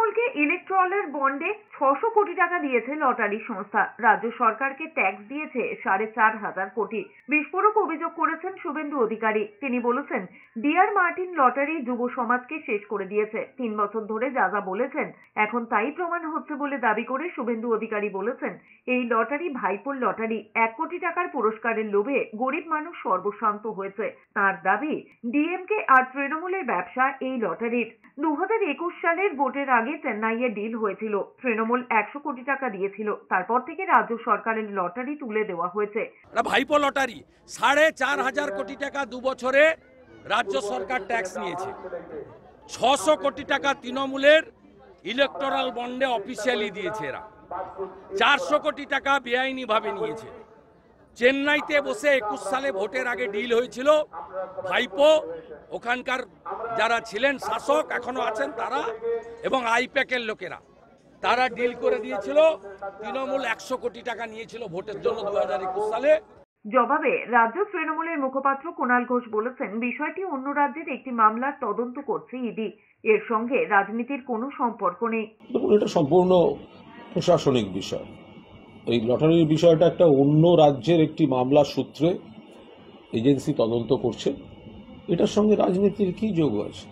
তৃণমূলকে ইলেকট্রালের বন্ডে 600 কোটি টাকা দিয়েছে লটারি সংস্থা। রাজ্য সরকারকে ট্যাক্স দিয়েছে 4,500 কোটি। বিস্ফোরক অভিযোগ করেছেন শুভেন্দু অধিকারী। তিনি বলেছেন, ডিআর মার্টিন লটারি যুব সমাজকে শেষ করে দিয়েছে। 3 বছর ধরে যা যা বলেছেন এখন তাই প্রমাণ হচ্ছে বলে দাবি করে শুভেন্দু অধিকারী বলেছেন, এই লটারি ভাইপোর লটারি। 1 কোটি টাকার পুরস্কারের লোভে গরিব মানুষ সর্বশান্ত হয়েছে। তার দাবি, ডিএমকে আর তৃণমূলের ব্যবসা এই লটারির। 2021 সালের ভোটের আগে চেন্নাইয়ে ডিল হয়েছিল। তৃণমূল 100 কোটি টাকা দিয়েছিল। তারপর থেকে রাজ্য সরকারের লটারি তুলে দেওয়া হয়েছে। ভাইপো লটারি 4,500 কোটি টাকা 2 বছরে রাজ্য সরকার ট্যাক্স নিয়েছে। 600 কোটি টাকা তৃণমূলের ইলেকটোরাল বন্ডে অফিসিয়ালি দিয়েছে এরা। 400 কোটি টাকা বেআইনি ভাবে নিয়েছে। চেন্নাইতে বসে 21 সালে ভোটের আগে ডিল হয়েছিল। ভাইপো ওখানকার যারা ছিলেন শাসক, এখনো আছেন তারা, এবং আইপ্যাকের লোকেরা, তারা ডিল করে দিয়েছিল। তৃণমূল 100 কোটি টাকা নিয়েছিল ভোটের জন্য 2021 সালে। জবাবে রাজ্য তৃণমূলের মুখপাত্র কুণাল ঘোষ বলেছেন, বিষয়টি অন্য রাজ্যের একটি মামলার তদন্ত করছে ইডি। এর সঙ্গে রাজনীতির কোনো সম্পর্ক নেই। এটা সম্পূর্ণ প্রশাসনিক বিষয়। এই লটারির বিষয়টা একটা অন্য রাজ্যের একটি মামলার সূত্রে এজেন্সি তদন্ত করছে। এটার সঙ্গে রাজনীতির কি যোগ আছে?